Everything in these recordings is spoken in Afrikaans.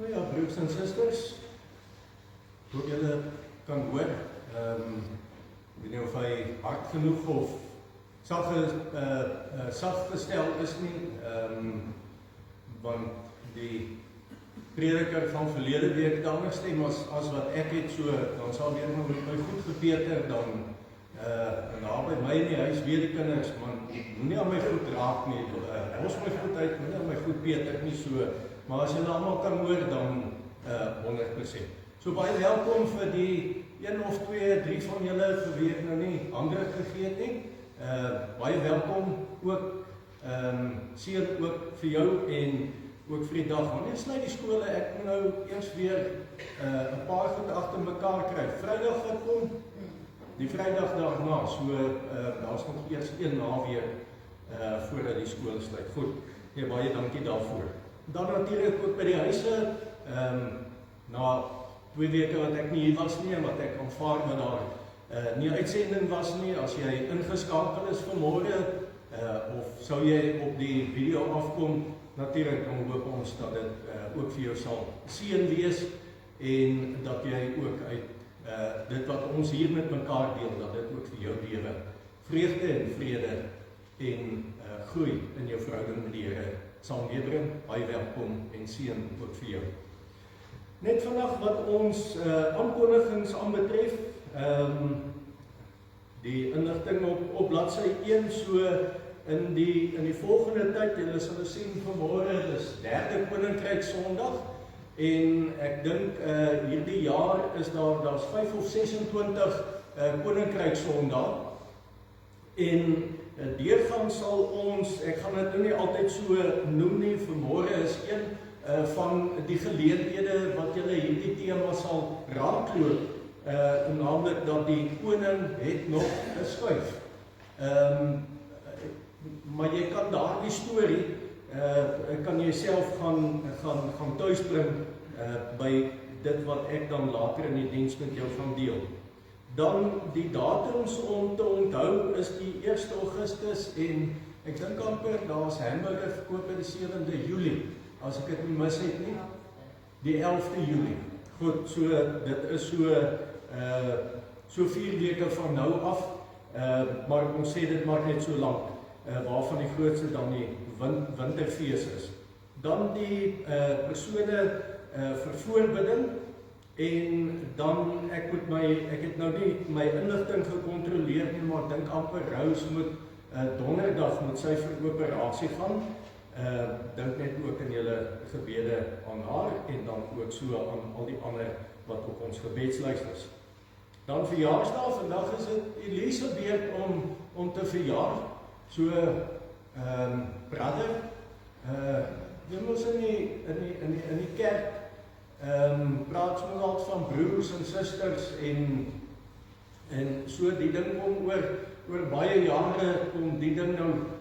Nou ja, broers en susters, hoop julle kan hoor, ek weet nie of hy hard genoeg of sag gestel is nie, want die prediker van verlede week danig stem as wat ek het, so dan sal weer my goed gepeter, dan daar by my in die huis weet die kinders, man, moenie aan my goed raak nie, los my goed uit, moenie aan my goed peter nie, so, maar as julle allemaal kan hoor, dan 100%. So baie welkom vir die 1 of 2, 3 van julle vir wie ek nou nie hande gegee het nie. Baie welkom ook, seën ook vir jou en ook vir die dag. Wanneer sluit die skole, ek moet nou eers weer 'n paar goed agter mekaar kry. Vrydag wat kom, die Vrydag daarna, so daar's nog eers 1 naweek voordat die skole sluit. Goed, nee, baie dankie daarvoor. Dan natuurlik ook by die huise, na 2 weke wat ek nie hier was nie, wat ek aanvaar dat daar nie uitsending was nie, as jy ingeskakel is vanmôre, of sou jy op die video afkom, natuurlik dan hoop ons dat dit ook vir jou sal seën wees, en dat jy ook uit dit wat ons hier met mekaar deel, dat dit ook vir jou lewe vreugde en vrede en groei in jou verhouding met die Here sal meebring. Baie welkom en seën ook vir jou. Net vandag wat ons aankondigings aanbetref, die inligting op bladsy 1, so in die volgende tyd, julle sal sien vanmôre, dis 3de Koninkryk Sondag, en ek dink hierdie jaar is daar's 5 of 26 Koninkryk Sondag, en deurgaan sal ons, ek gaan dit nou nie altyd so noem nie, vanmôre is een van die geleenthede wat julle hierdie tema sal raakloop, naamlik dat die koning het nog geskuif. Maar jy kan daardie storie, kan jy self gaan tuisbring by dit wat ek dan later in die diens met jou gaan deel. Dan die datums om te onthou is die 1 Augustus en ek dink amper daar's hamburger verkoop by die 7de Julie, as ek dit nie mis het nie, die 11de Julie. Goed, so dit is so 4 weke van nou af, maar ons sê dit maar net so lank, waarvan die grootste dan die winterfees is. Dan die persone vir voorbidding, en dan ek het nou nie my inligting gekontroleer nie, maar ek dink amper Rose moet donderdag met sy vir operasie gaan, dink net ook in julle gebede aan haar, en dan ook so aan al die ander wat op ons gebedslys is. Dan verjaarsdag, vandag is dit Elise beurt om te verjaar, so brother, jy moet in die kerk, praat soms altijd van broers en susters, en so die ding kom oor baie jare, kom die ding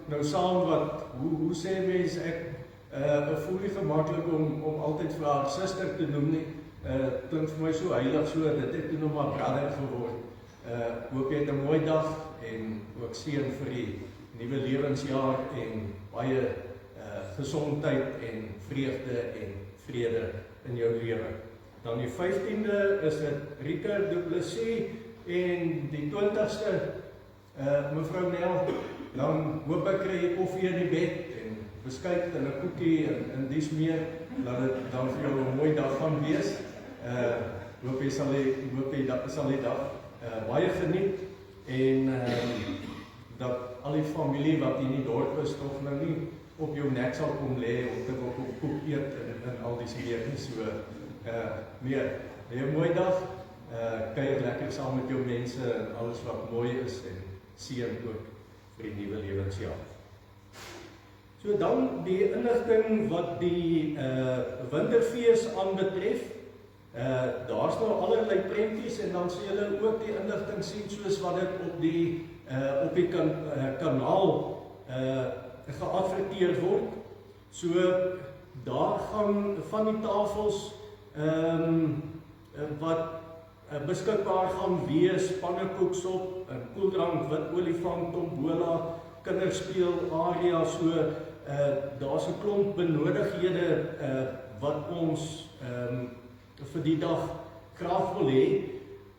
nou saam wat, hoe sê mens, ek voel nie gemaklik om altyd vir haar suster te noem nie, klink vir my so heilig, so dit het toe nog maar brother geword. Hoop jy het 'n mooi dag, en ook seën vir die nuwe lewensjaar, en baie gesondheid, en vreugde, en vrede in jou lewe. Dan die 15de is dit Rika Du Plessis, en die 20ste, mevrou Nel, dan hoop ek kry jy koffie in die bed, en beskuit en 'n koekie, en dies meer, dat dit dan vir jou 'n mooi dag gaan wees. Hoop jy sal die dag baie geniet, en dat al die familie wat in die dorp is, toch nou nie op jou nek sal kom lê, of te wil op koek eet, en al die seer nie, so meer. Een mooi dag, kuier lekker saam met jou mense, en alles wat mooi is, en seën ook vir die nuwe lewensjaar. So dan die inligting wat die winterfees aanbetref, daar's nou allerlei prentjies, en dan sal julle ook die inligting sien, soos wat dit op die kanaal geadverteer word. So daar gaan van die tafels wat beskikbaar gaan wees, pannekoeksop, koeldrank, wit olifant, tombola, kinderspeel area, so daar's 'n klomp benodighede wat ons vir die dag graag wil hê.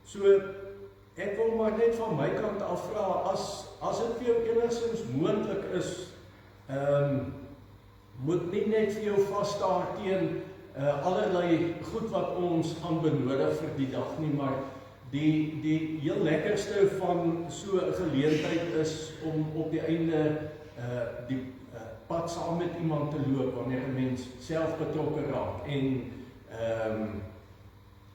So ek wil maar net van my kant af vra, as dit vir jou enigstens moontlik is, moet nie net vir jou vasstaar teen allerlei goed wat ons gaan benodig vir die dag nie, maar die heel lekkerste van so 'n geleentheid is om op die einde die pad saam met iemand te loop, wanneer 'n mens self betrokke raak en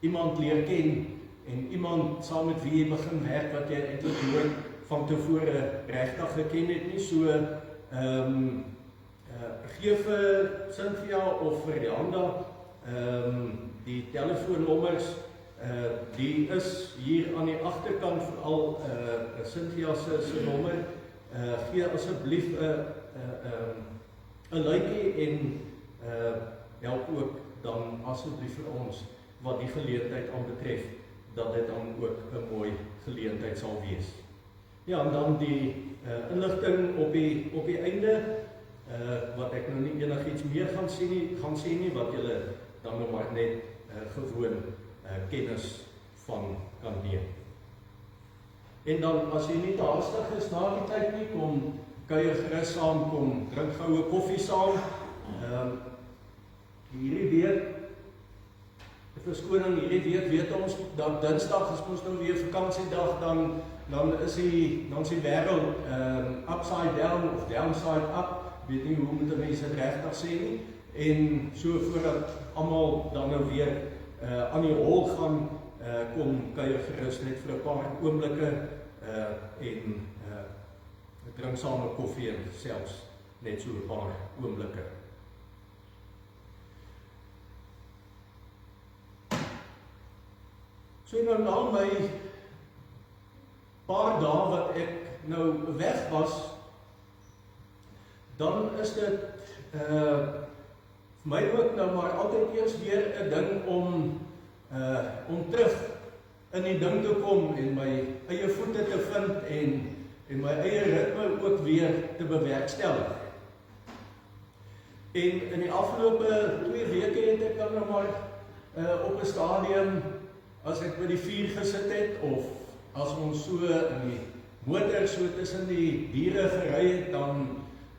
iemand leer ken en iemand saam met wie jy begin werk wat jy eintlik nooit van tevore regtig geken het nie. So gee vir Cynthia of vir Rianda die telefoonnommers. Die is hier aan die agterkant, veral Cynthia se nommer. Gee asseblief 'n likeie en help ook dan asseblief vir ons wat die geleentheid aanbetref, dat dit dan ook 'n mooi geleentheid sal wees. Ja, en dan die inligting op die einde, wat ek nou nie enigiets meer gaan sê nie, wat julle dan nou maar net gewoon kennis van kan neem. En dan, as jy nie te haastig is na die tyd nie, kom kuier gerus saam, kom drink goue koffie saam. Hierdie week, verskoning, hierdie week weet ons, dat Dinsdag is ons nou weer vakansiedag, dan is die wêreld upside down of downside up, weet nie hoe moet mense dit regtig sê nie, en so voordat almal dan nou weer aan die hol gaan, kom kuier gerus net vir 'n paar oomblikke en drink saam 'n koffie en selfs net so 'n paar oomblikke. So nou na my paar dae wat ek nou weg was, dan is dit vir my ook nou maar altyd eers weer 'n ding om terug in die ding te kom en my eie voete te vind en my eie ritme ook weer te bewerkstellig. En in die afgelope 2 weke het ek dan nou maar op 'n stadium, as ek by die vuur gesit het, of as ons so in die motor so tussen die diere gery het,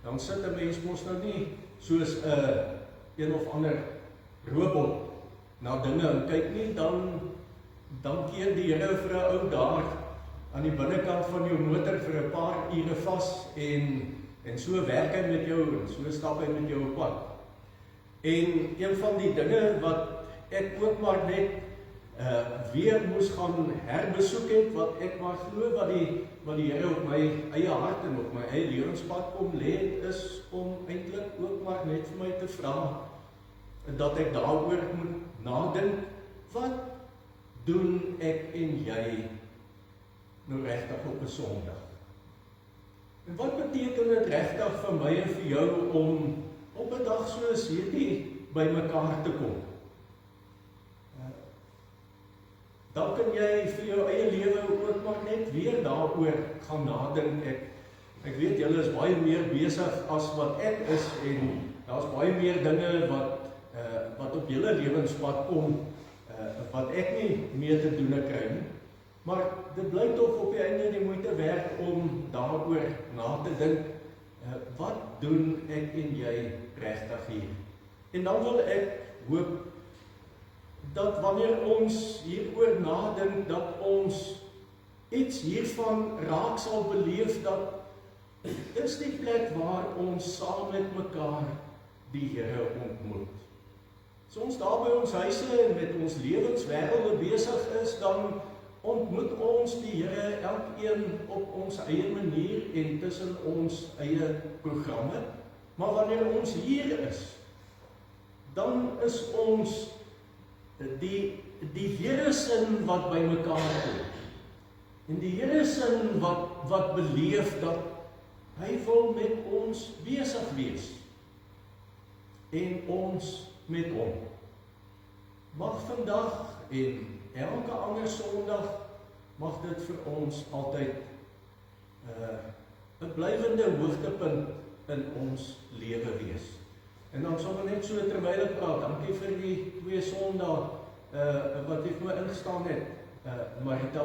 dan sit 'n mens mos nou nie soos 'n een of ander robot na dinge en kyk nie, dan keer die Here vir 'n ou daar aan die binnekant van jou motor vir 'n paar ure vas en so werk hy met jou en so stap hy met jou op pad. En een van die dinge wat ek ook maar net weer moes gaan herbesoek het, wat ek maar glo wat die Here op my eie hart en op my eie lewenspad kom lê, is om eintlik ook maar net vir my te vra dat ek daaroor moet nadink, wat doen ek en jy nou regtig op 'n Sondag? En wat beteken dit regtig vir my en vir jou om op 'n dag soos hierdie by mekaar te kom? Dan kan jy vir jou eie lewe ook maar net weer daaroor gaan nadink. Ek weet julle is baie meer besig as wat ek is en daar's baie meer dinge wat op julle lewenspad kom wat ek nie mee te doen kry nie. Maar dit bly tog op die einde die moeite werd om daaroor na te dink, wat doen ek en jy regtig hier? En dan wil ek hoop dat wanneer ons hieroor nadink, dat ons iets hiervan raak sal beleef, dat is die plek waar ons saam met mekaar die Here ontmoet. As ons daar by ons huise en met ons lewenswêrelde besig is, dan ontmoet ons die Here elkeen op ons eie manier en tussen ons eie programme. Maar wanneer ons hier is, dan is ons die Here sin wat by mekaar kom. En die Here sin wat beleef dat hy wil met ons besig wees. En ons met hom. Mag vandag en elke ander Sondag mag dit vir ons altyd 'n blywende hoogtepunt in ons lewe wees. En dan sommer net so terwyl ek praat, dankie vir die 2 Sondae wat ek my ingestaan het, Marita,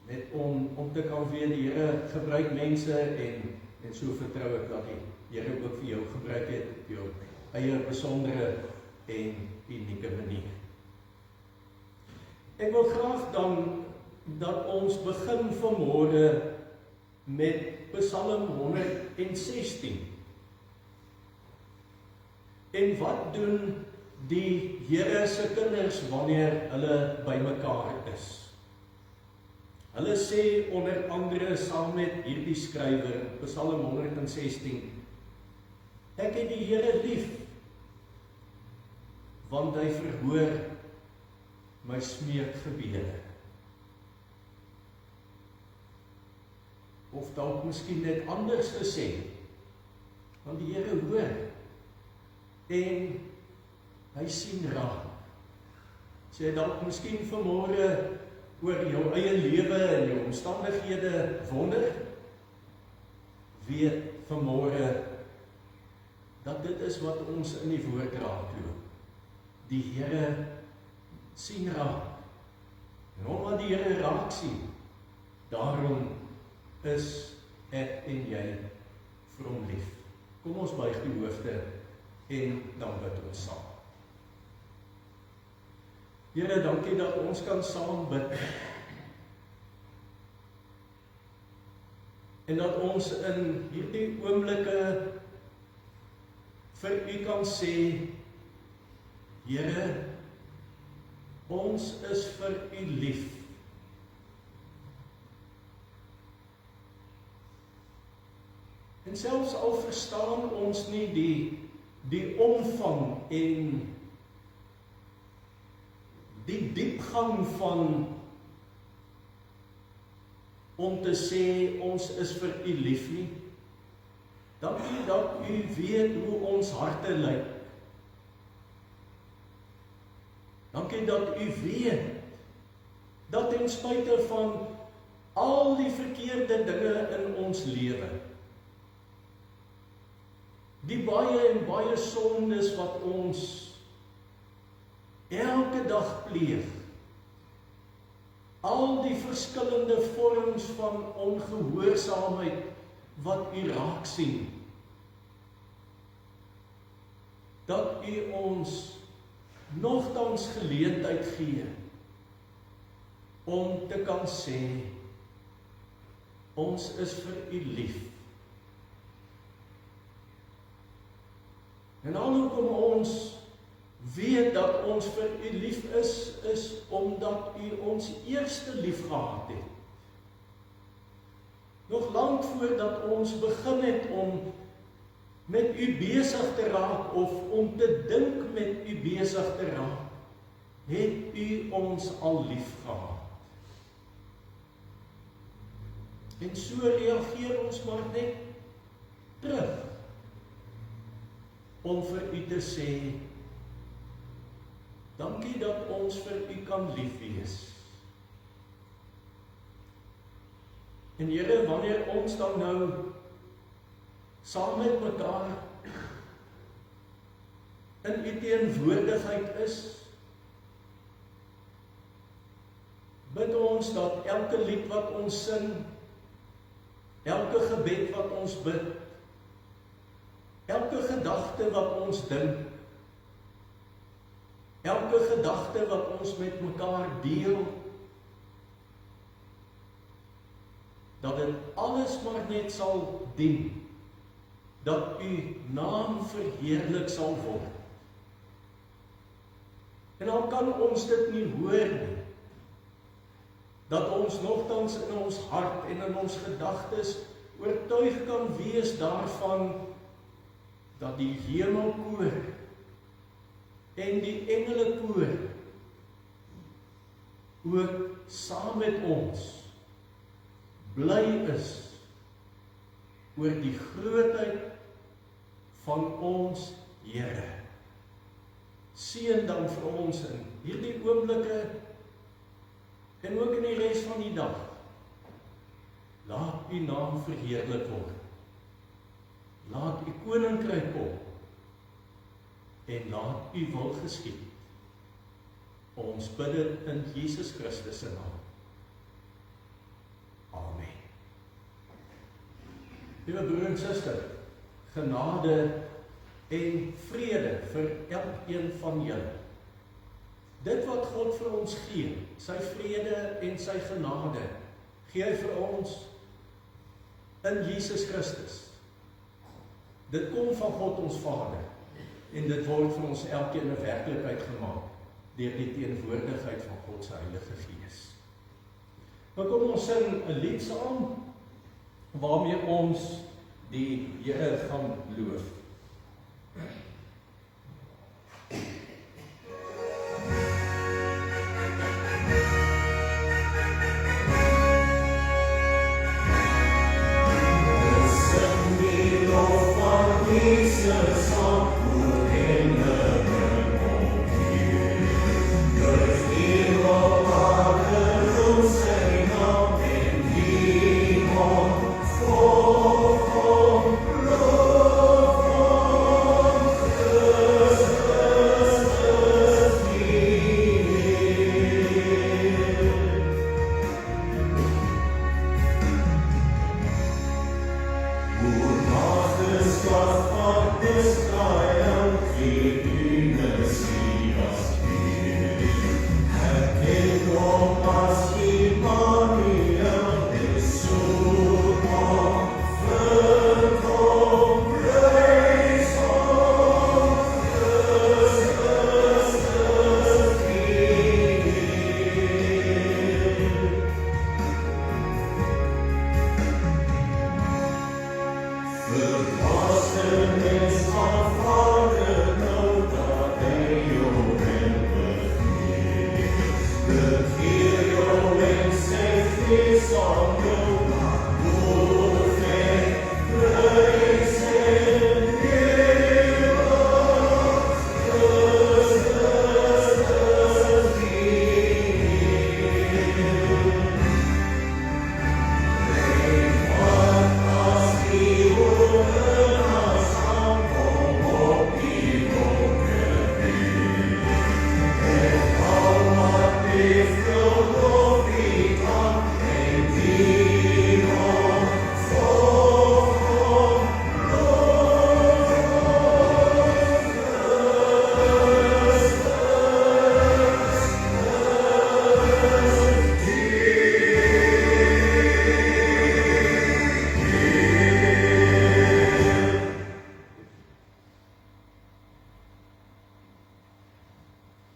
net om te kan weet, die Here gebruik mense en so vertrou ek dat die Here ook vir jou gebruik het op jou eie besondere en unieke manier. Ek wil graag dan dat ons begin vanmôre met Psalm 116. En wat doen die Here se kinders wanneer hulle bymekaar is? Hulle sê onder andere saam met hierdie skrywer, Psalm 116, ek het die Here lief, want hy verhoor my smeekgebede. Of dalk miskien net anders gesê, want die Here hoor en hy sien raak. Sê dalk miskien vanmôre oor jou eie lewe en jou omstandighede wonder, weet vanmôre dat dit is wat ons in die woord raakloop. Die Here sien raak. En omdat die Here raak sien, daarom is ek en jy vir hom lief. Kom ons buig die hoofde en dan bid ons saam. Here, dankie dat ons kan saam bid. En dat ons in hierdie oomblikke vir u kan sê, Here, ons is vir u lief. En selfs al verstaan ons nie die omvang en die diepgang van om te sê ons is vir u lief nie. Dankie dat u weet hoe ons harte lyk. Dankie dat u weet dat ten spyte van al die verkeerde dinge in ons lewe, die baie en baie sondes wat ons elke dag pleeg, al die verskillende vorms van ongehoorsaamheid wat u raak sien, dat u ons nogtans geleentheid gee om te kan sê, ons is vir u lief. En alhoewel ons weet dat ons vir u lief is omdat u ons eerste lief gehad het. Nog lank voordat ons begin het om met u besig te raak of om te dink met u besig te raak, het u ons al lief gehad. En so reageer ons maar net terug om vir u te sê, dankie dat ons vir u kan lief wees. En Here, wanneer ons dan nou saam met mekaar in u teenwoordigheid is, bid ons dat elke lied wat ons sing, elke gebed wat ons bid, elke gedagte wat ons dink, elke gedagte wat ons met mekaar deel, dat dit alles maar net sal dien, dat u naam verheerlik sal word. En dan kan ons dit nie hoor nie, dat ons nogtans in ons hart en in ons gedagtes oortuig kan wees daarvan, dat die hemelkoor en die engelekoor ook saam met ons bly is oor die grootheid van ons Here. Seën dan vir ons in hierdie oomblikke en ook in die res van die dag. Laat u naam verheerlik word. laat u koninkryk kom, en laat u wil geskied. Ons bid dit in Jesus Christus se naam. Amen. Liewe broer en suster, genade en vrede vir elkeen van julle. Dit wat God vir ons gee, sy vrede en sy genade, gee hy vir ons in Jesus Christus. Dit kom van God ons Vader, en dit word vir ons elkeen 'n werklikheid gemaak, deur die teenwoordigheid van God se Heilige Gees. Nou kom ons sing 'n lied saam, waarmee ons die Here gaan loof.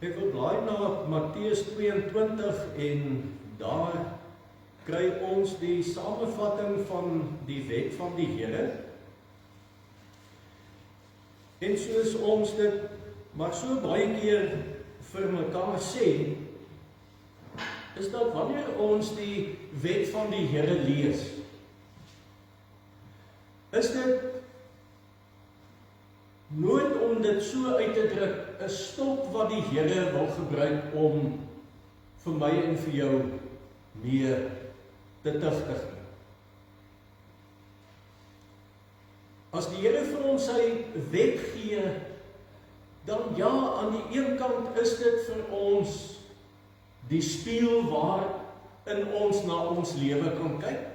Ek wil blaai na Matteus 22 en daar kry ons die samevatting van die wet van die Here. En soos ons dit maar so baie keer vir mekaar sê, is dat wanneer ons die wet van die Here lees, is dit nooit om dit so uit te druk, 'n stok wat die Here wil gebruik om vir my en vir jou mee te tugtig. As die Here vir ons sy wet gee, dan ja, aan die een kant is dit vir ons die spieël waarin ons na ons lewe kan kyk.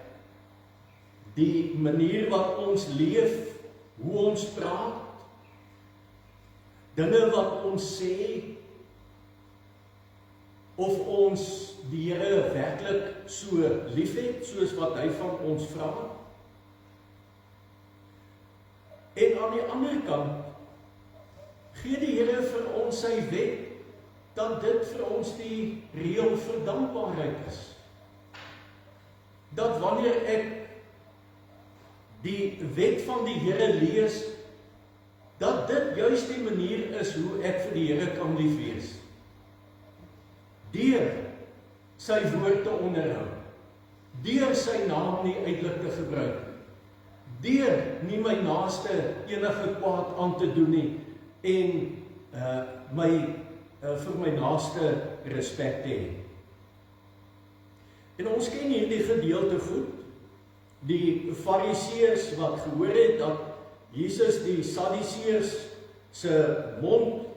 Die manier wat ons leef, hoe ons praat, dinge wat ons sê, of ons die Here werklik so liefhet, soos wat hy van ons vra. En aan die ander kant, gee die Here vir ons sy wet, dat dit vir ons die reël vir dankbaarheid is. Dat wanneer ek die wet van die Here lees, dat dit juist die manier is hoe ek vir die Here kan lief wees. Deur sy woord te onderhou, deur sy naam nie uitelik te gebruik, deur nie my naaste enige kwaad aan te doen nie, en vir my naaste respek te hê. En ons ken hierdie gedeelte goed, die Fariseërs wat gehoor het dat Jesus die Sadduseërs se mond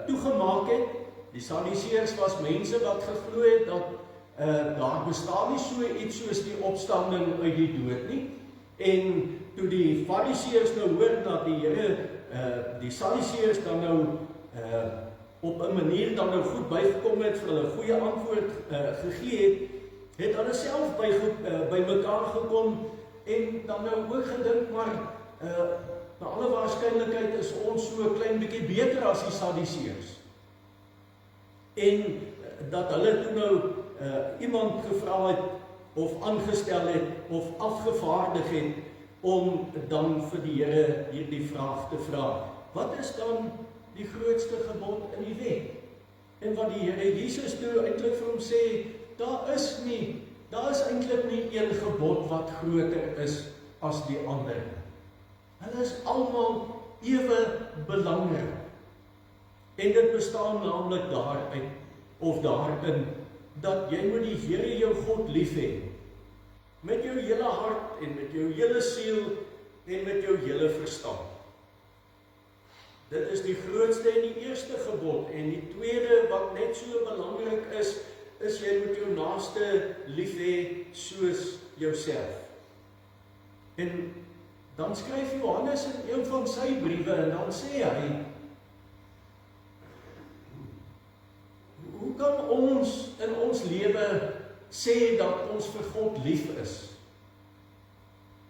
toegemaak het. Die Sadduseërs was mense wat geglo het dat daar bestaan nie so iets soos die opstanding uit die dood nie. En toe die Fariseërs nou hoor dat die Here die Sadduseërs dan nou op 'n manier dan nou goed bygekom het, vir hulle goeie antwoord gegee het hulle self by mekaar gekom en dan nou ook gedink, maar na alle waarskynlikheid is ons so 'n klein bietjie beter as die Sadduseërs. En dat hulle toe nou iemand gevra het of aangestel het of afgevaardig het om dan vir die Here hierdie vraag te vra. Wat is dan die grootste gebod in die wet? En wat die Here Jesus toe eintlik vir hom sê, daar is eintlik nie een gebod wat groter is as die ander. Hulle is almal ewe belangrik. En dit bestaan naamlik daarin dat jy moet die Here jou God lief hê, met jou hele hart en met jou hele siel en met jou hele verstand. Dit is die grootste en die eerste gebod, en die tweede wat net so belangrik is jy moet jou naaste lief hê soos jouself. En dan skryf Johannes in een van sy briewe en dan sê hy, hoe kan ons in ons lewe sê dat ons vir God lief is,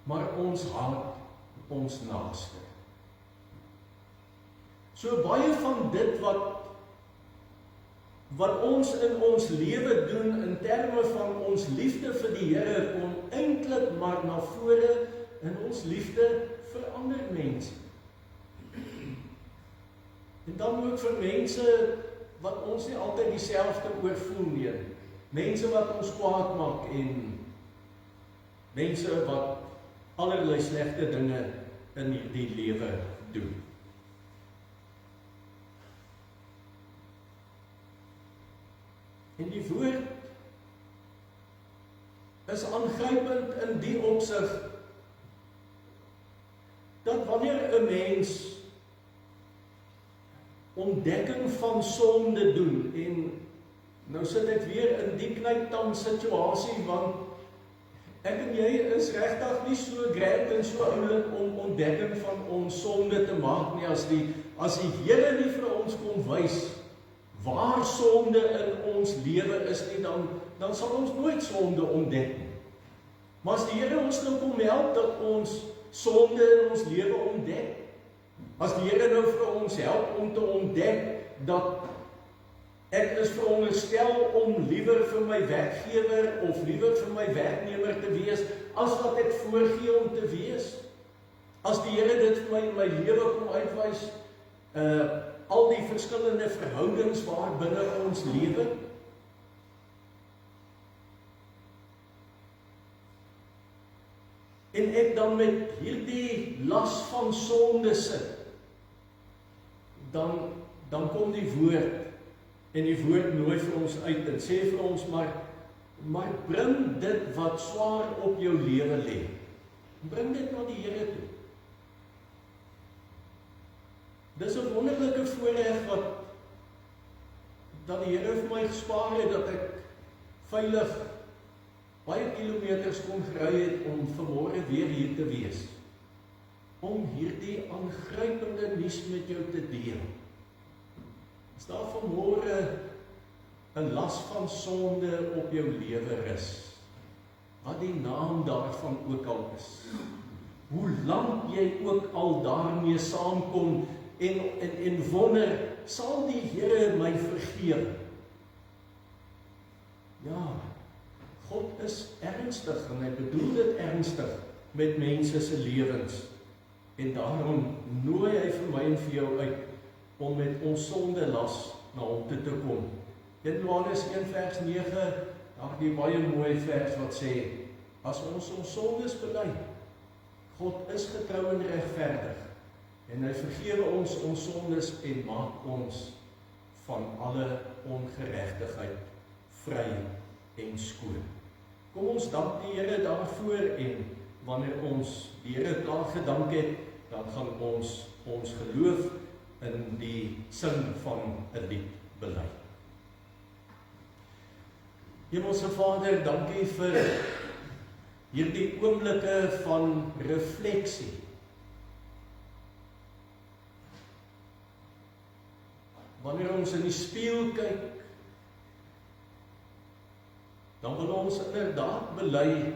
maar ons haat ons naaste? So baie van dit wat ons in ons lewe doen in terme van ons liefde vir die Here kom eintlik maar na vore in ons liefde vir ander mense. En dan ook vir mense wat ons nie altyd dieselfde oor voel nie. Mense wat ons kwaad maak en mense wat allerlei slegte dinge in die lewe doen. En die woord is aangrypend in die opsig dat wanneer 'n mens ontdekking van sonde doen, en nou sit ek weer in die knyptang situasie, want ek en jy is regtig nie so grand en so oulik om ontdekking van ons sonde te maak nie, as die Here nie vir ons kon wys waar sonde in ons lewe is nie, dan sal ons nooit sonde ontdek nie. Maar as die Here ons nou kom help dat ons sonde in ons lewe ontdek, as die Here nou vir ons help om te ontdek dat ek is veronderstel om liewer vir my werkgewer of liewer vir my werknemer te wees, as wat ek voorgee om te wees, as die Here dit vir my in my lewe kom uitwys, al die verskillende verhoudings waar binne ons lewe, en ek dan met hierdie las van sonde sit, dan kom die woord, en die woord nooi vir ons uit, en sê vir ons, maar bring dit wat swaar op jou lewe lê, bring dit na die Here toe. Dis 'n wonderlike voorreg dat die Here vir my gespaar het, dat ek veilig baie kilometers kon gery het om vanmôre weer hier te wees, om hierdie aangrypende nuus met jou te deel. As daar vanmôre 'n las van sonde op jou lewe rus, wat die naam daarvan ook al is, hoe lank jy ook al daarmee saamkom en wonder, sal die Here my vergewe? Ja, God is ernstig en hy bedoel dit ernstig met mense se lewens, en daarom nooi hy vir my en vir jou uit om met ons sonde las na hom toe te kom. In Johannes 1 vers 9, die baie mooi vers wat sê, as ons sondes bely, God is getrou en regverdig, en hy vergewe ons sondes en maak ons van alle ongeregtigheid vry en skoon. Kom ons dank die Here daarvoor, en wanneer ons die Here klaar gedank het, dan gaan ons geloof in die sin van 'n lied bely. Hemelse Vader, dankie vir hierdie oomblikke van refleksie. Wanneer ons in die spieël kyk, dan wil ons inderdaad bely,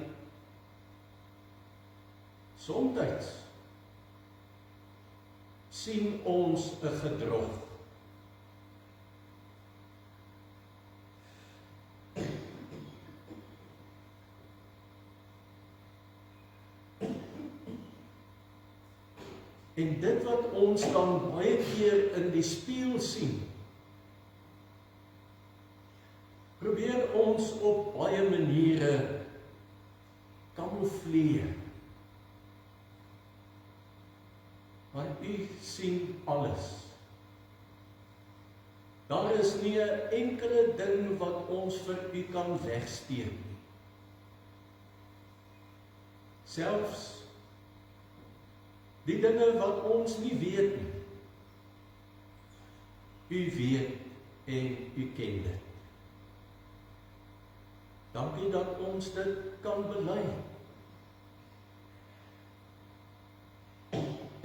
somtyds sien ons 'n gedrog. En dit wat ons dan baie keer in die spieël sien, probeer ons op baie maniere kamoufleer. Maar u sien alles. Daar is nie 'n enkele ding wat ons vir u kan wegsteek nie. Selfs die dinge wat ons nie weet nie. U weet en u ken dit. Dankie dat ons dit kan bely.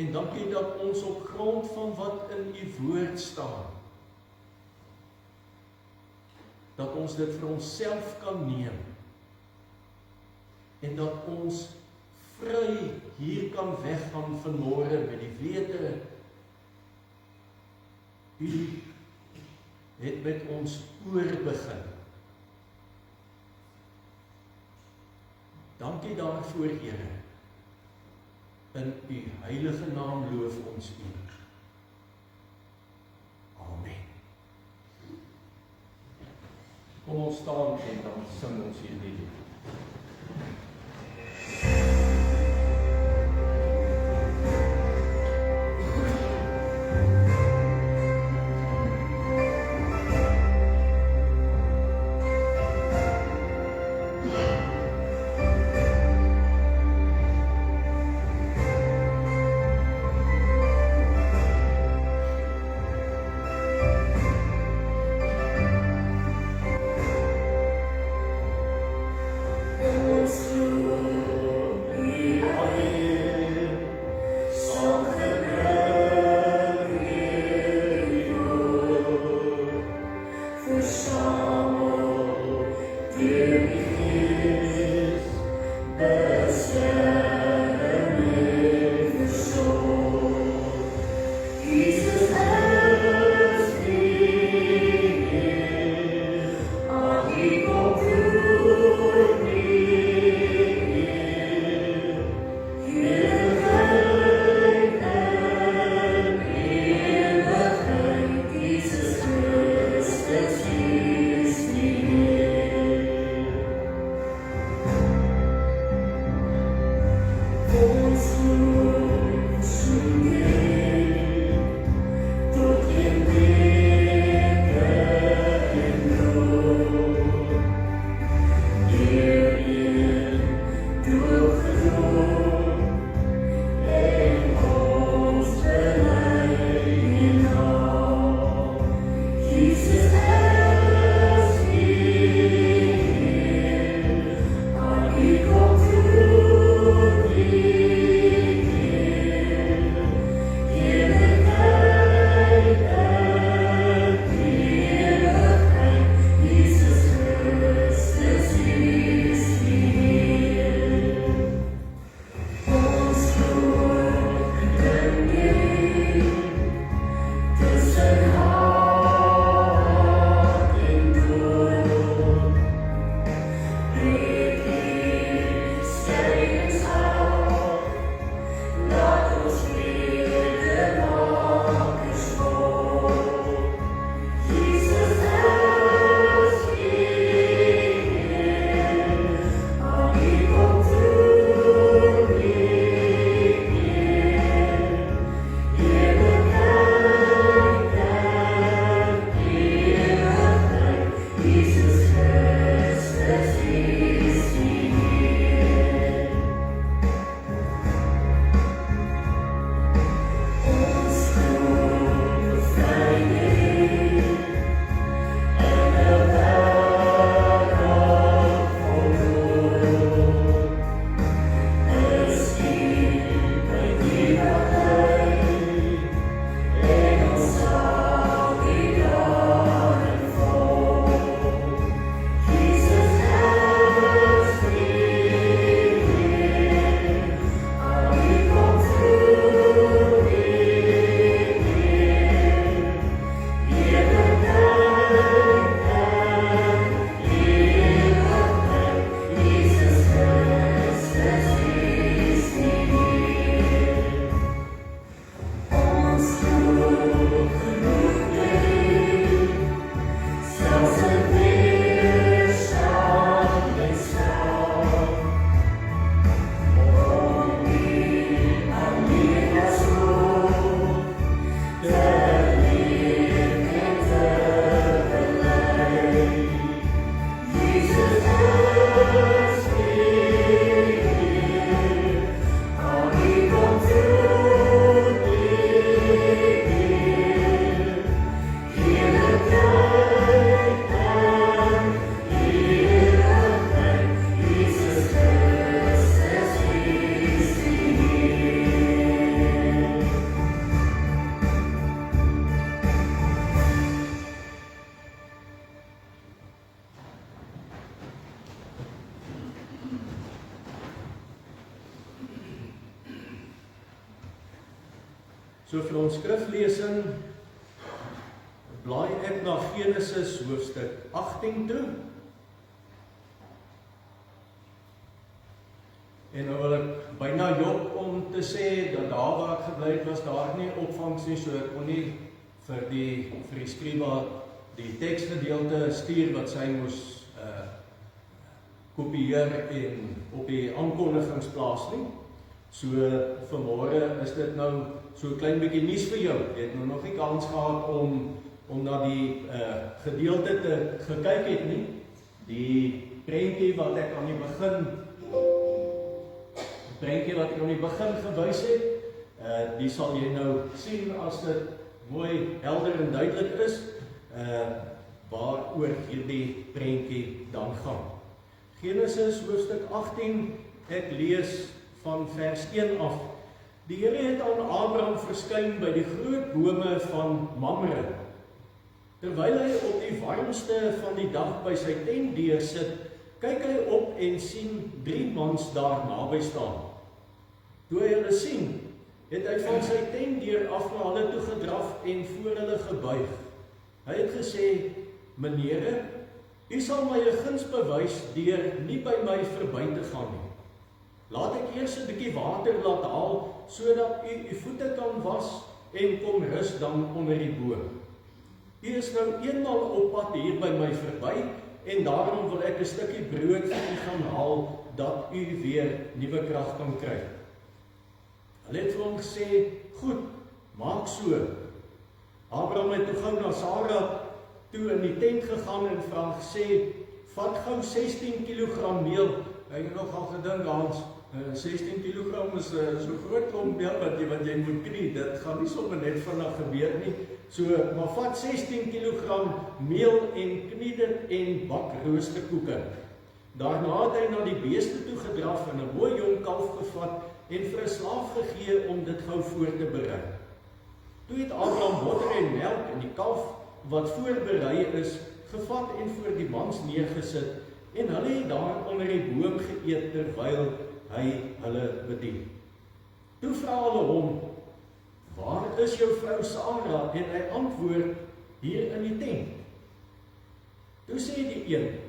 En dankie dat ons op grond van wat in u woord staan, dat ons dit vir onsself kan neem, en dat ons vry hier kan weggaan vanmôre met die wete, u het met ons oor begin. Dankie daarvoor, Here. In u heilige naam loof ons u. Amen. Kom ons staan en dan sing ons hierdie lied. So vir ons skriflesing blaai ek na Genesis hoofstuk 18 toe. En nou wil ek byna jok om te sê dat daar waar ek gebly het was daar nie opvangs nie, so ek kon nie vir die skriba die teksgedeelte stuur wat sy moes kopieer en op die aankondigings plaas nie. So vanmôre is dit nou so 'n klein bietjie nuus vir jou. Jy het nou nog nie kans gehad om na die gedeelte te gekyk het nie. Die prentjie wat ek aan die begin gewys het, die sal jy nou sien as dit mooi helder en duidelik is, waaroor hierdie prentjie dan gaan. Genesis hoofstuk 18, ek lees van vers 1 af. Die Here het aan Abraham verskyn by die groot bome van Mamre. Terwyl hy op die warmste van die dag by sy tent deursit, kyk hy op en sien 3 mans daar naby staan. Toe hy hulle sien, het hy van sy tent deur af na hulle toe gedraf en voor hulle gebuig. Hy het gesê, meneere, u sal my 'n guns bewys deur nie by my verby te gaan nie. Laat ek eers 'n bietjie water laat haal, sodat u voete kan was en kom rus dan onder die boom. U is nou eenmal op pad hier by my verby, en daarom wil ek 'n stukkie brood vir u gaan haal, dat u weer nuwe krag kan kry. Hulle het vir hom gesê, goed, maak so. Abraham het toe gou na Sarah toe in die tent gegaan en vir haar gesê, vat gou 16 kg meel. Ek het nog al gedink, Hans, 16 kg is so groot klomp meel wat jy moet knie. Dit gaan nie sommer net vinnig gebeur nie. So, maar vat 16 kg meel en knie dit en bak roosterkoeke. Daarna het hy na die beeste toe gedraf en 'n mooi jong kalf gevat en vir 'n slaaf gegee om dit gou voor te berei. Toe het Abraham botter en melk en die kalf wat voorberei is, gevat en voor die mans neergesit, en hulle het daar onder die boom geëet terwyl hy hulle bedien. Toe vra hulle hom, waar is jou vrou Sarah? En hy antwoord, hier in die tent. Toe sê die een,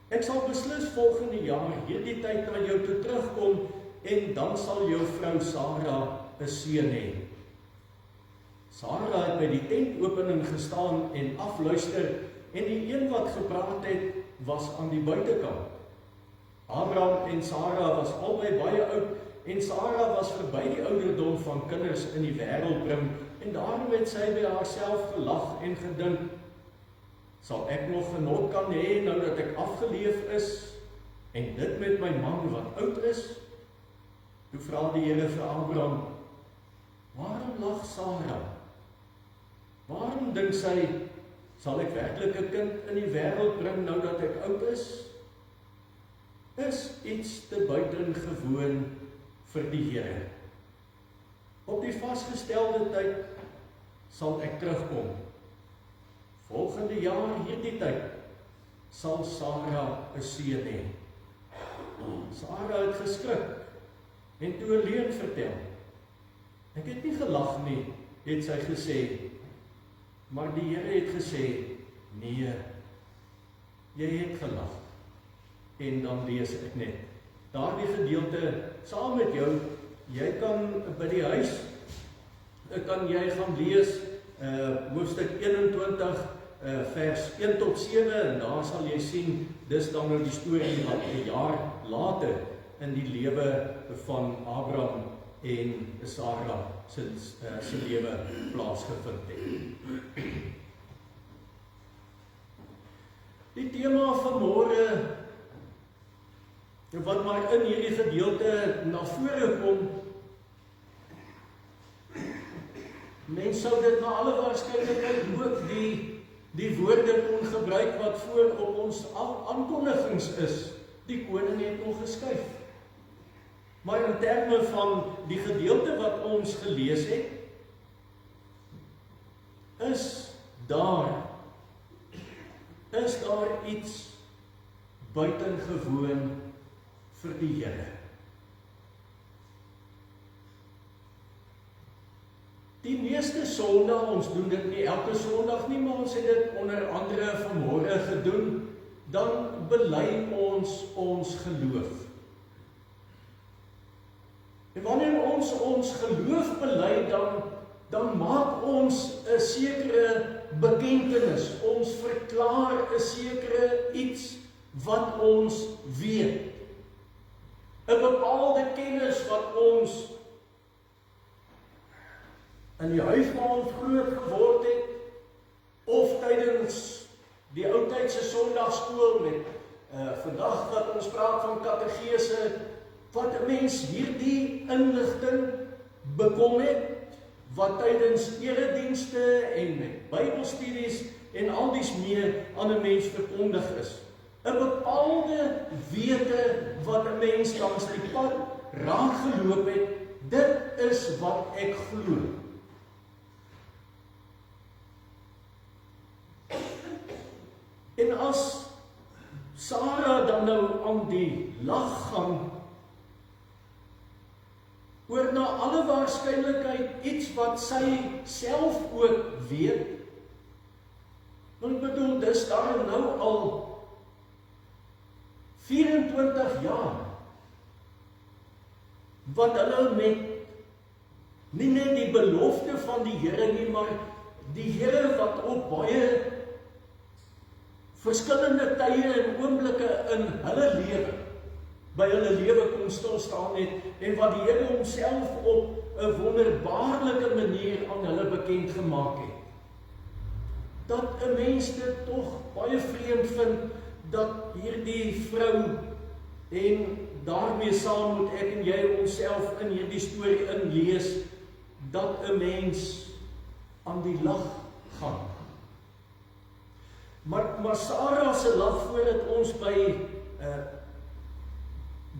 ek sal beslis volgende jaar hierdie tyd na jou toe terugkom, en dan sal jou vrou Sarah 'n seun hê. Sarah het by die tentopening gestaan en afluister, en die een wat gepraat het, was aan die buitekant. Abraham en Sarah was albei baie oud, en Sarah was verby die ouderdom van kinders in die wêreld bring, en daarom het sy by haarself gelag en gedink, sal ek nog genot kan hê nou dat ek afgeleef is, en dit met my man wat oud is? Toe vra die Here vir Abraham, waarom lag Sarah? Waarom dink sy, sal ek werklik 'n kind in die wêreld bring nou dat ek oud is? Is iets te buitengewoon vir die Here. Op die vasgestelde tyd sal ek terugkom. Volgende jaar hierdie tyd sal Sarah 'n seun hê. Sarah het geskrik en toe 'n leuen vertel. Ek het nie gelag nie, het sy gesê. Maar die Here het gesê, nee, jy het gelag. En dan lees ek net daardie gedeelte saam met jou. Jy kan by die huis, kan jy gaan lees hoofstuk 21 vers 1 tot 7, en daar sal jy sien, dis dan nou die storie wat 'n jaar later in die lewe van Abraham en Sarah se lewe plaasgevind het. Die tema van môre, wat maar in hierdie gedeelte na vore kom, mens sou dit na alle waarskynlikheid ook die woorde kon gebruik wat voor op ons aankondigings is. Die koning het nog geskuif. Maar in terme van die gedeelte wat ons gelees het, is daar iets buitengewoon vir die Here. die meeste Sondag, ons doen dit nie elke Sondag nie, maar ons het dit onder andere vanmôre gedoen, dan bely ons geloof. En wanneer ons geloof bely, dan maak ons 'n sekere bekentenis. Ons verklaar 'n sekere iets wat ons weet. 'n bepaalde kennis wat ons in die huis waar ons groot geword het, of tydens die oudtydse Sondagskool met vandag wat ons praat van katekese, wat 'n mens hierdie inligting bekom het, wat tydens eredienste en met Bybelstudies en al dies meer aan 'n mens verkondig is. 'n bepaalde wete wat 'n mens langs die pad raak geloop het, dit is wat ek glo. En as Sarah dan nou aan die lag gaan, oor na alle waarskynlikheid iets wat sy self ook weet, want ek bedoel, dis daar nou al 24 jaar, wat hulle met, nie net die belofte van die Here nie, maar die Here wat op baie verskillende tye en oomblikke in hulle lewe, by hulle lewe kom stilstaan het, en wat die Here homself op 'n wonderbaarlike manier aan hulle bekend gemaak het. Dat 'n mens dit tog baie vreemd vind, dat hierdie vrou, en daarmee saam moet ek en jy onsself in hierdie storie inlees, dat 'n mens aan die lag gaan. Maar Sarah se lag, voordat ons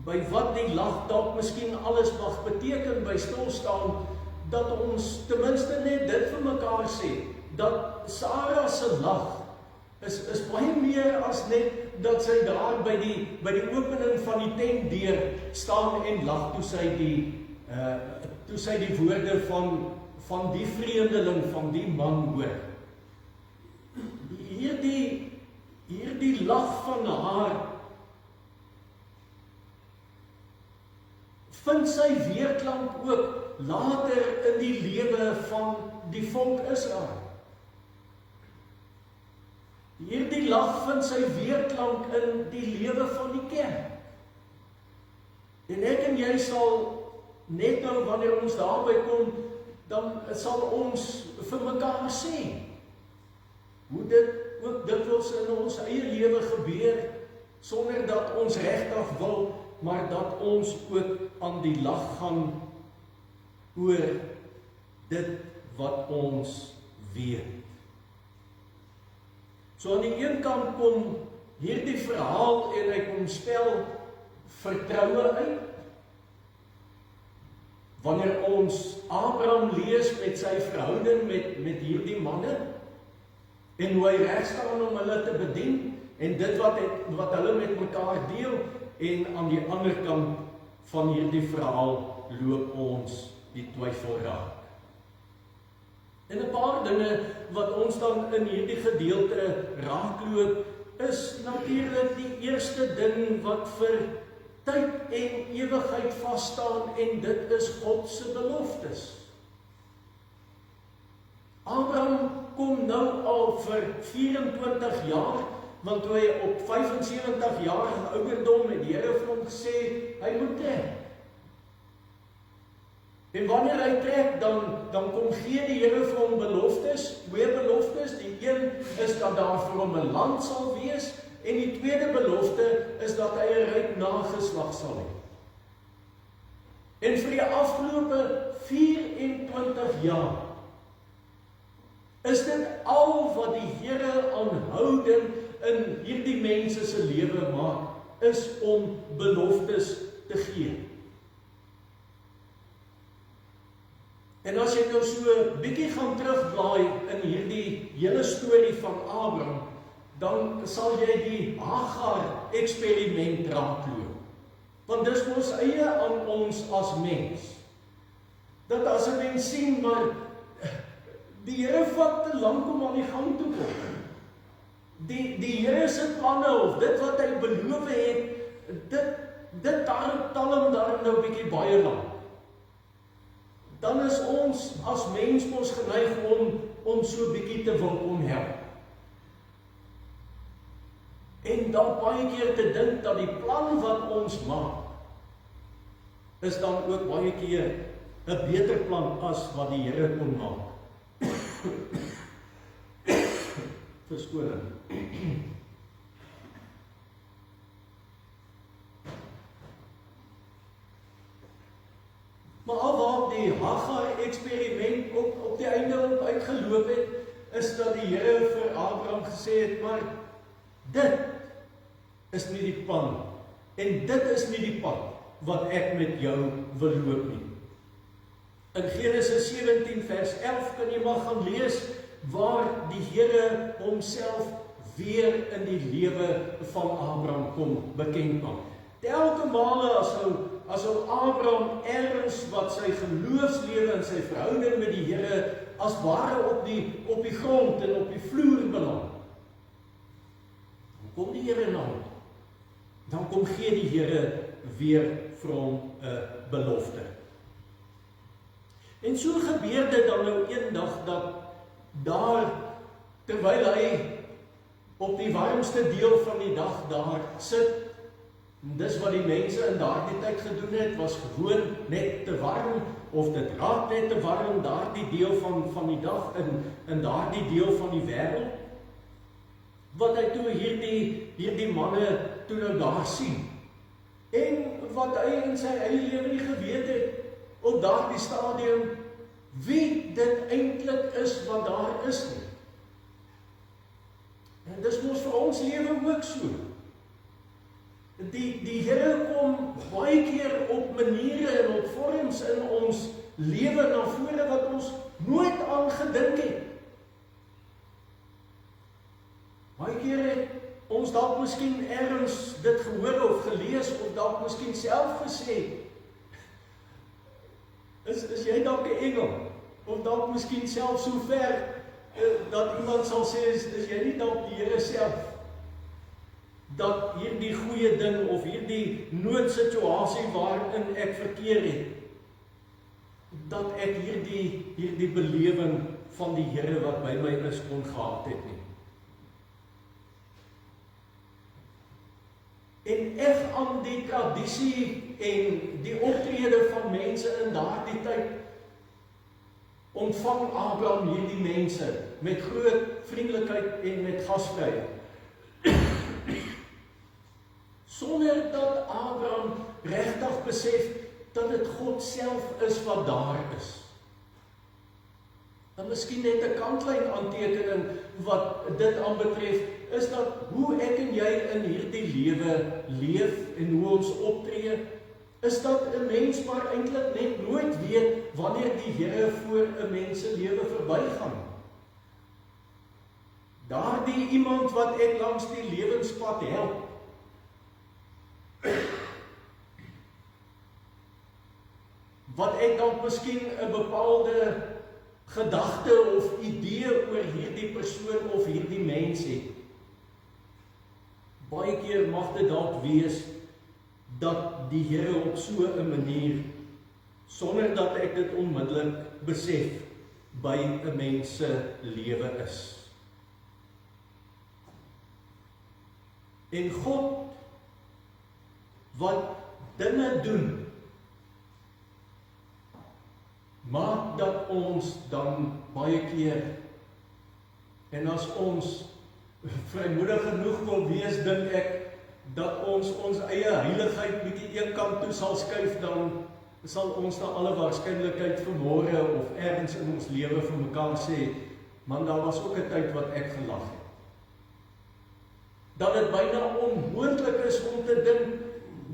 by wat die lag dalk miskien alles mag beteken by stilstaan, dat ons ten minste net dit vir mekaar sê, dat Sarah se lag is baie meer as net dat sy daar by die opening van die tentdeur staan en lag toe sy die woorde van die vreemdeling, van die man hoor. Hierdie lag van haar vind sy weerklank ook later in die lewe van die volk Israel. Hierdie lag vind sy weerklank in die lewe van die kerk. En ek en jy sal net nou, wanneer ons daarby kom, dan sal ons vir mekaar sê, hoe dit ook dikwels in ons eie lewe gebeur, sonder dat ons regtig wil, maar dat ons ook aan die lag gaan oor dit wat ons weet. So aan die een kant kom hierdie verhaal en hy kom spel vertroue uit. Wanneer ons Abraham lees met sy verhouding met hierdie manne, en hoe hy reg staan om hulle te bedien, en dit wat hulle met mekaar deel, en aan die ander kant van hierdie verhaal loop ons die twyfel raak. En 'n paar dinge wat ons dan in hierdie gedeelte raakloop, is natuurlik die eerste ding wat vir tyd en ewigheid vasstaan, en dit is God se beloftes. Abraham kom nou al vir 24 jaar, want toe hy op 75 jaar ouderdom het die Here vir hom gesê, hy moet trek. En wanneer hy trek, dan kom gee die Here vir hom beloftes, twee beloftes. Die een is dat daar vir hom 'n land sal wees, en die tweede belofte is dat hy 'n ryk nageslag sal hê. En vir die afgelope 24 jaar is dit al wat die Here aanhoudend in hierdie mense se lewe maak, is om beloftes te gee. En as jy nou so bietjie gaan terugblaai in hierdie hele storie van Abraham, dan sal jy die Hagar eksperiment raakloop. Want dis ons eie aan ons as mens. Dat as 'n mens sien, maar Die Here vat te lank om aan die gang te kom. Die Here se planne of dit wat hy beloof het, dit talm daar nou 'n bietjie baie lank. Dan is ons as mens mos geneig om so 'n bietjie te wil onhelp. En dan baie keer te dink dat die plan wat ons maak, is dan ook baie keer 'n beter plan as wat die Here kon maak. Verskoning. Maar alwaar die Hagar-eksperiment op die einde op uitgeloop het, is dat die Here vir Abraham gesê het, maar dit is nie die plan, en dit is nie die pad wat ek met jou wil loop nie. In Genesis 17 vers 11 kan jy maar gaan lees, waar die Here homself weer in die lewe van Abraham kom bekend maak. Telke male as ou Abraham ergens wat sy geloofslewe en sy verhouding met die Here as ware op die grond en op die vloer beland, dan kom die Here na hom. Dan kom gee die Here weer vir hom 'n belofte. En so gebeur dit dan nou eendag dat daar, terwyl hy op die warmste deel van die dag daar sit, en dis wat die mense in daardie tyd gedoen het, was gewoon net te warm, of dit raak net te warm, daardie deel van die dag, in daardie deel van die wêreld, wat hy toe hierdie manne toe nou daar sien, en wat hy in sy eie lewe nie geweet het, op daardie stadium, wie dit eintlik is wat daar is nie. En dis mos vir ons lewe ook so. Die Here kom baie keer op maniere en op vorms in ons lewe na vore wat ons nooit aan gedink het. Baie keer het ons dalk miskien ergens dit gehoor of gelees of dalk miskien self gesê. Is jy dalk 'n engel? Of dalk miskien self so ver dat iemand sal sê, is jy nie dalk die Here self? Dat hierdie goeie ding of hierdie noodsituasie waarin ek verkeer het, dat ek hierdie belewing van die Here wat by my is kon gehad het nie. En eg aan die tradisie en die optrede van mense in daardie tyd, ontvang Abraham hierdie mense met groot vriendelikheid en met gasvryheid. Sonder dat Abraham regtig besef dat dit God self is wat daar is. Dan miskien net 'n kantlyn aantekening wat dit aanbetref, is dat hoe ek en jy in hierdie lewe leef en hoe ons optree, is dat 'n mens maar eintlik net nooit weet wanneer die Here voor 'n mens se lewe verbygaan. Daardie iemand wat ek langs die lewenspad help, wat ek dalk miskien 'n bepaalde gedagte of idee oor hierdie persoon of hierdie mens het. Baie keer mag dit dalk wees dat die Here op so 'n manier, sonder dat ek dit onmiddellik besef, by 'n mens se lewe is. En God wat dinge doen, maak dat ons dan baie keer, en as ons vrymoedig genoeg wil wees, dink ek, dat ons eie heiligheid bietjie een kant toe sal skuif, dan sal ons na alle waarskynlikheid vanmôre of ergens in ons lewe vir mekaar sê, man, daar was ook 'n tyd wat ek gelag het. Dat dit byna onmoontlik is om te dink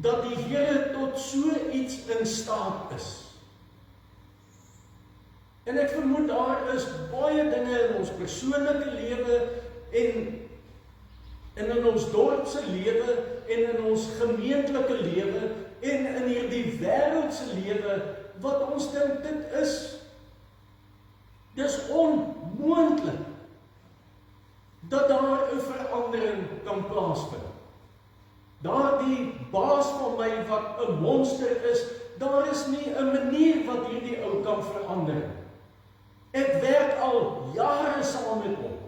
dat die Here tot so iets in staat is. En ek vermoed daar is baie dinge in ons persoonlike lewe en in ons dorp se lewe en in ons gemeentelike lewe en in hierdie wêreldse lewe wat ons dink dit is. Dis moontlik dat daar 'n verandering kan plaasvind. Daardie baas van my wat 'n monster is, daar is nie 'n manier wat hierdie ou kan verander. Ek werk al jare saam met hom.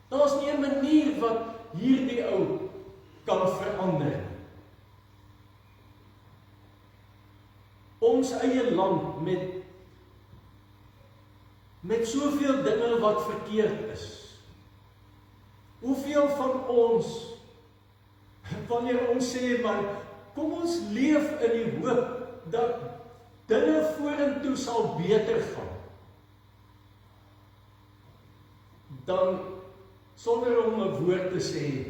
Daar is nie 'n manier wat hierdie ou kan verander. Ons eie land met soveel dinge wat verkeerd is. Hoeveel van ons, wanneer ons sê, maar kom ons leef in die hoop dat dinge vorentoe sal beter gaan, dan sonder om 'n woord te sê,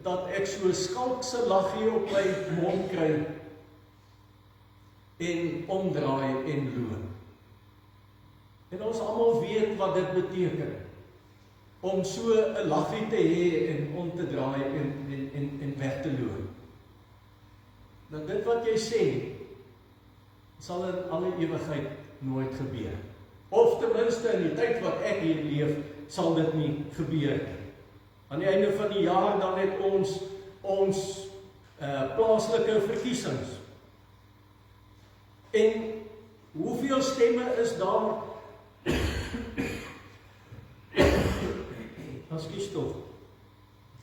dat ek so skalkse laggie op my mond kry en omdraai en loop. En ons almal weet wat dit beteken om so 'n laggie te hê en om te draai en weg te loop. Nou dit wat jy sê, sal in alle ewigheid nooit gebeur. Of ten minste in die tyd wat ek hier leef, sal dit nie gebeur nie. Aan die einde van die jaar dan het ons plaaslike verkiesings. En hoeveel stemme is daar? Ekskuus tog.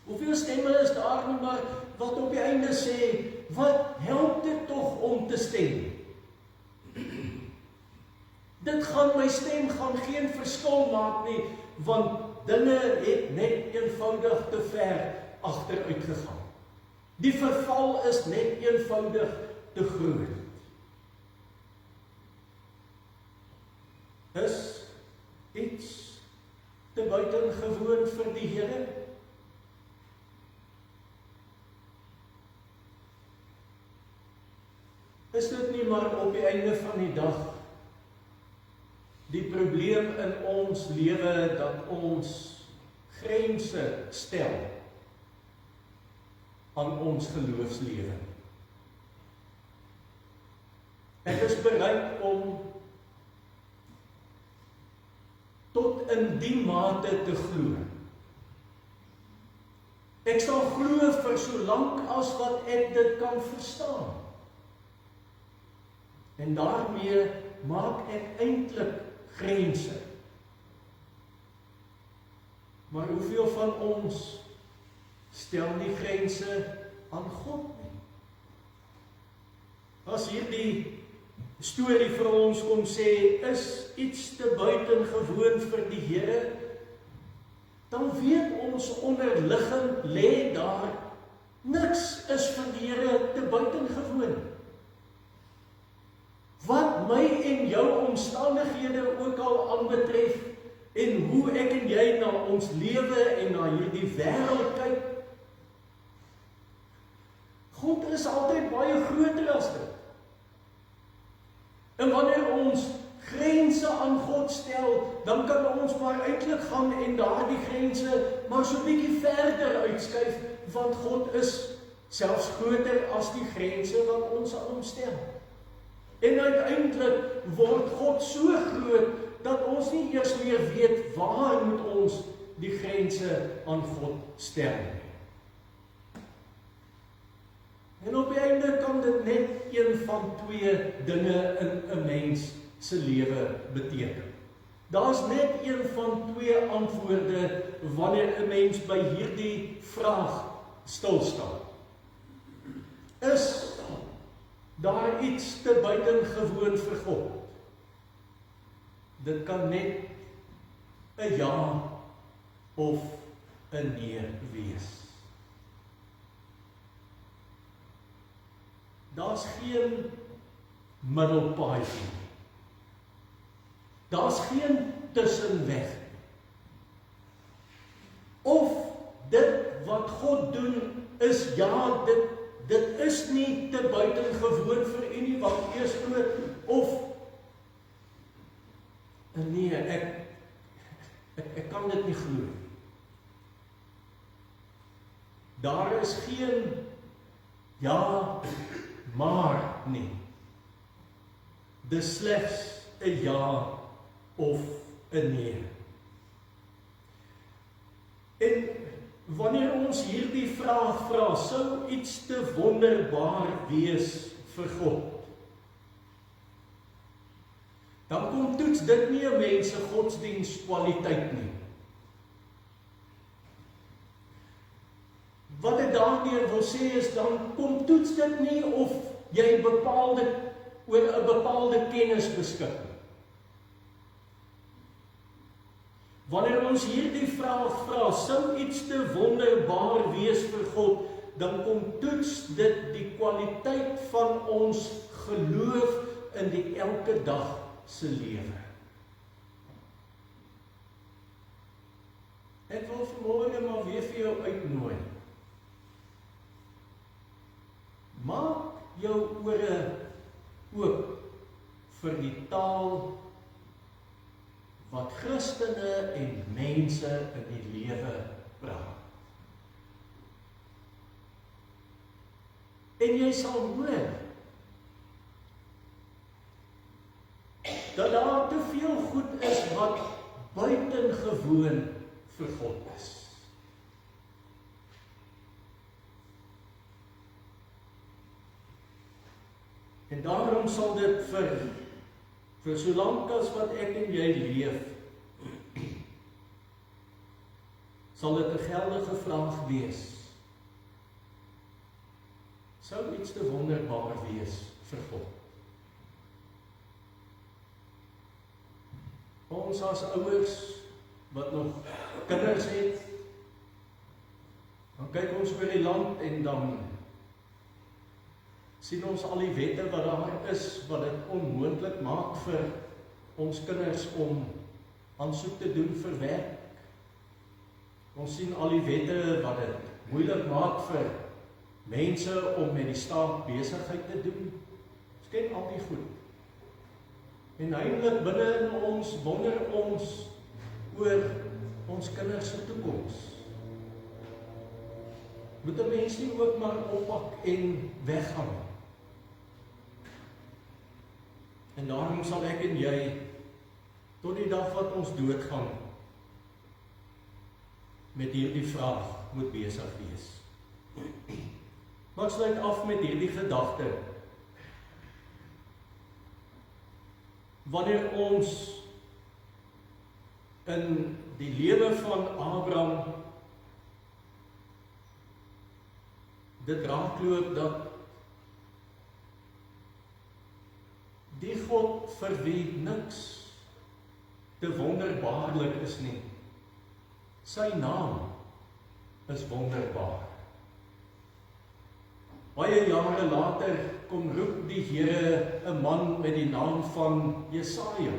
Hoeveel stemme is daar nie, maar wat op die einde sê, wat help dit tog om te stem? Dit gaan my stem gaan geen verskil maak nie, want dinge het net eenvoudig te ver agteruit gegaan. Die verval is net eenvoudig te groot. Is iets te buitengewoon vir die Here? Is dit nie maar op die einde van die dag die probleem in ons lewe dat ons grense stel aan ons geloofslewe? Ek is bereid om tot in die mate te glo. Ek sal glo vir so lank as wat ek dit kan verstaan. En daarmee maak ek eintlik grense. Maar hoeveel van ons stel nie grense aan God nie? As hierdie storie vir ons kom sê, is iets te buitengewoon vir die Here, dan weet ons onderliggend lê daar, niks is vir die Here te buitengewoon. Wat my en jou omstandighede ook al aanbetref, en hoe ek en jy na ons lewe en na hierdie wêreld kyk, God is altyd baie groter as dit. En wanneer ons grense aan God stel, dan kan ons maar eintlik gaan en daardie grense maar so 'n bietjie verder uitskuif, want God is selfs groter as die grense wat ons aan hom stel. En uiteindelik word God so groot dat ons nie eers meer weet waar moet ons die grense aan God stel. En op die einde kan dit net een van twee dinge in 'n mens se lewe beteken. Daar's net een van twee antwoorde wanneer 'n mens by hierdie vraag stilstaan. Is daar iets te buitengewoon vir God? Dit kan net 'n ja of 'n nee wees. Daar's geen middelpaai nie. Daar's geen tussenweg. Of dit wat God doen is ja, dit is nie te buitengewoon vir u nie wat eers groot, of nee, ek kan dit nie glo. Daar is geen ja, maar nie. Dis slegs 'n ja of 'n nee. En wanneer ons hierdie vraag vra, sou iets te wonderbaar wees vir God, dan kom toets dit nie 'n mens se godsdienskwaliteit nie. Wat ek daardeur wil sê is, dan kom toets dit nie of jy oor 'n bepaalde kennis beskik nie. Wanneer ons hierdie vraag vra, sou iets te wonderbaar wees vir God, dan kom toets dit die kwaliteit van ons geloof in die elke dag se lewe. Ek wil vanmôre maar weer vir jou uitnooi. Maak jou ore oop vir die taal wat Christene en mense in die lewe praat. En jy sal hoor dat daar te veel goed is wat buitengewoon vir God is. En daarom sal dit vir solank as wat ek en jy leef, sal dit 'n geldige vraag wees. Sou iets te wonderbaar wees vir God. Ons as ouers wat nog kinders het, dan kyk ons oor die land en dan sien ons al die wette wat daar is, wat dit onmoontlik maak vir ons kinders om aansoek te doen vir werk. Ons sien al die wette wat dit moeilik maak vir mense om met die staat besigheid te doen. Ons ken al die goed. En eintlik binne in ons wonder ons oor ons kinders se toekoms. Moet 'n mens nie ook maar oppak en weggaan. En daarom sal ek en jy tot die dag wat ons doodgaan met hierdie vraag moet besig wees. Maar ek sluit af met hierdie gedagte. Wanneer ons in die lewe van Abraham dit raakloop dat die God vir wie niks te wonderbaarlik is nie, sy naam is wonderbaar. Baie jare later kom roep die Here 'n man met die naam van Jesaja.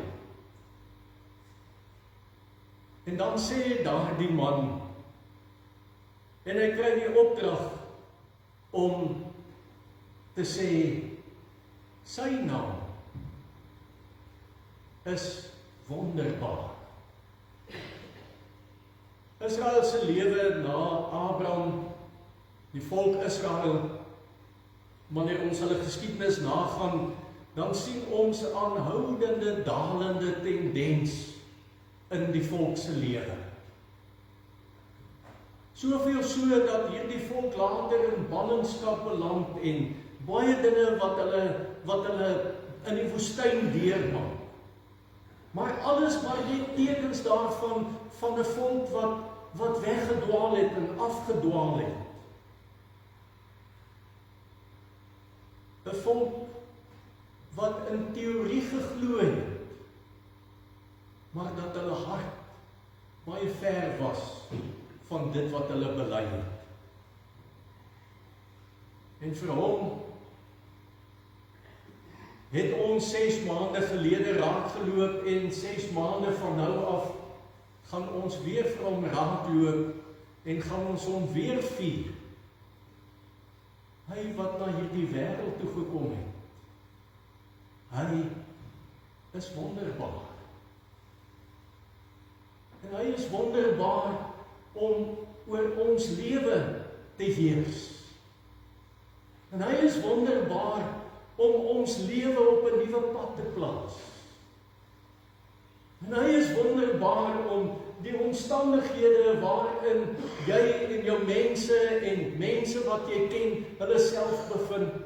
En dan sê daardie man, en hy kry die opdrag om te sê, sy naam is wonderbaar. Israel se lewe na Abraham, die volk Israel, wanneer ons hulle geskiedenis nagaan, dan sien ons 'n aanhoudende dalende tendens in die volk se lewe. Soveel so dat hierdie volk later in ballingskap beland en baie dinge wat hulle in die woestyn deurmaak. Maar alles maar net tekens daarvan van 'n volk wat weggedwaal het en afgedwaal het. 'n Volk wat in teorie geglo het, maar dat hulle hart baie ver was van dit wat hulle bely het. En vir hom het ons 6 maande gelede raakgeloop en 6 maande van nou af gaan ons weer vir hom raakloop en gaan ons hom weer vier. Hy wat na hierdie wêreld toe gekom het. Hy is wonderbaar. En hy is wonderbaar om oor ons lewe te heers. En hy is wonderbaar om ons lewe op 'n nuwe pad te plaas. En hy is wonderbaar om die omstandighede waarin jy en jou mense wat jy ken, hulle self bevind.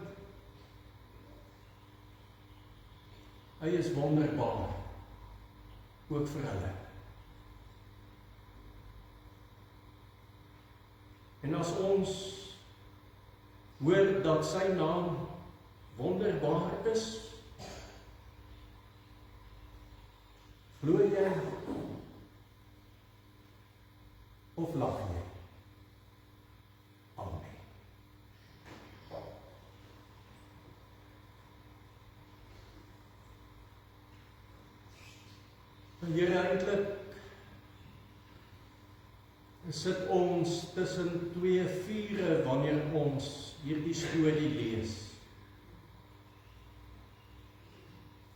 Hy is wonderbaar, ook vir hulle. En as ons hoor dat sy naam wonderbaar is, glo jy of lag jy? Amen. Here, eintlik sit ons tussen twee vure wanneer ons hierdie storie lees.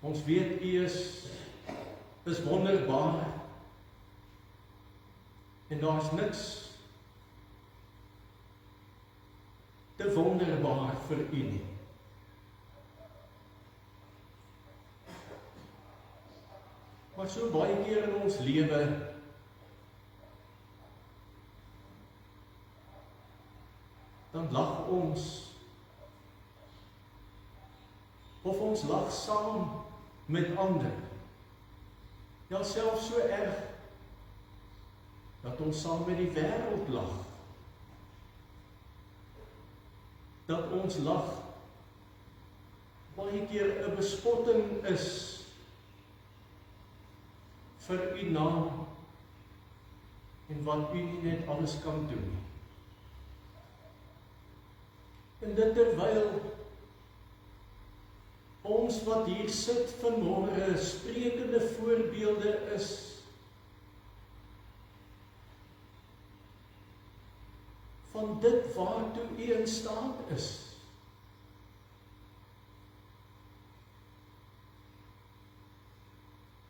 Ons weet U is wonderbaar en daar's niks te wonderbaar vir U nie. Maar so baie keer in ons lewe dan lag ons, of ons lag saam met ander. Ja, selfs so erg dat ons saam met die wêreld lag. Dat ons lag baie keer 'n bespotting is vir U naam en wat U nie net alles kan doen nie. En dit terwyl ons wat hier sit vanmôre sprekende voorbeelde is van dit waartoe U in staat is.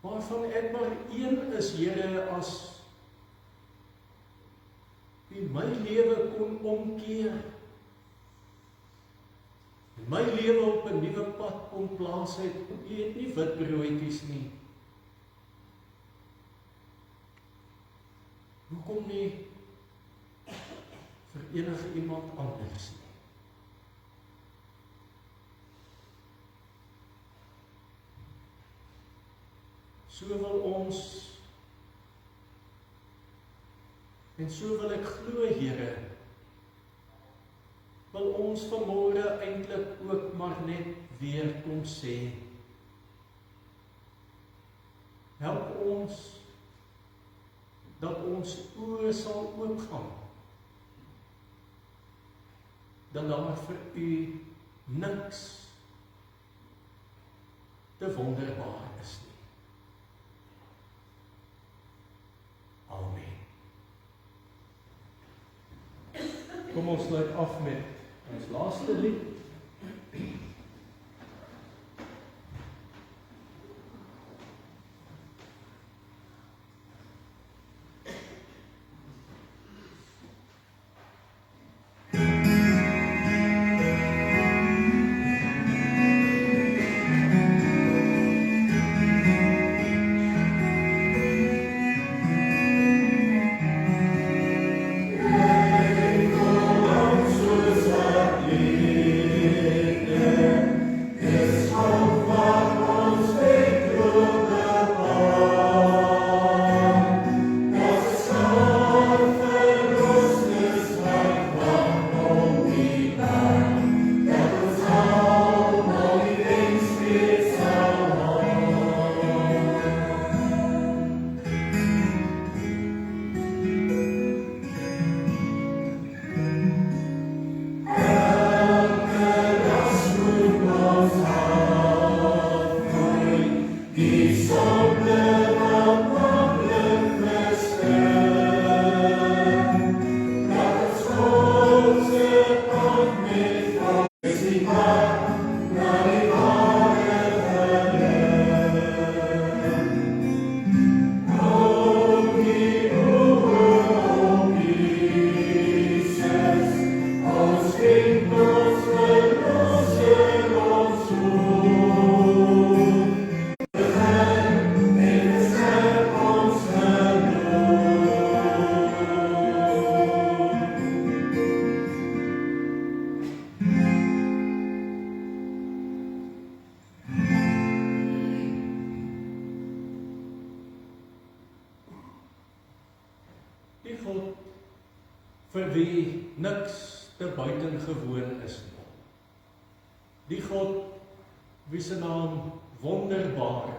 Waarvan ek maar een is, Here, as U my lewe kon omkeer, en my lewe op 'n nuwe pad kon plaas het. U het nie wit broodjies nie. Hoekom nie vir enige iemand anders nie? So wil ons, en so wil ek glo, Here, wil ons vanmôre eintlik ook maar net weer kom sê, help ons, dat ons oë sal oopgaan, dat daar vir U niks te wonderbaar is nie. Amen. Kom ons sluit af met ons laaste lied. Soos wat lief Die God vir wie niks te buitengewoon is nie. Die God wie se naam wonderbaar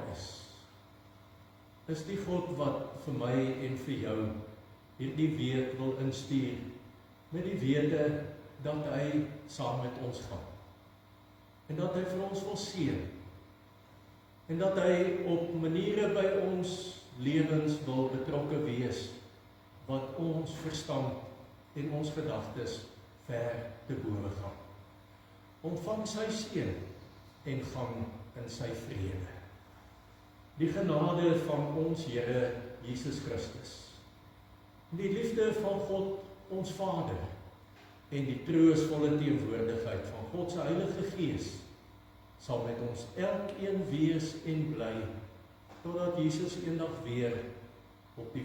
is die God wat vir my en vir jou hierdie week wil instuur, met die wete dat hy saam met ons gaan. En dat hy vir ons wil seën. En dat hy op maniere by ons lewens wil betrokke wees, wat ons verstand en ons gedagtes ver te bowe gaan. Ontvang sy seën en gaan in sy vrede. Die genade van ons Here Jesus Christus, die liefde van God ons Vader en die troostvolle teenwoordigheid van God se Heilige Gees sal met ons elkeen wees en bly totdat Jesus eendag weer op die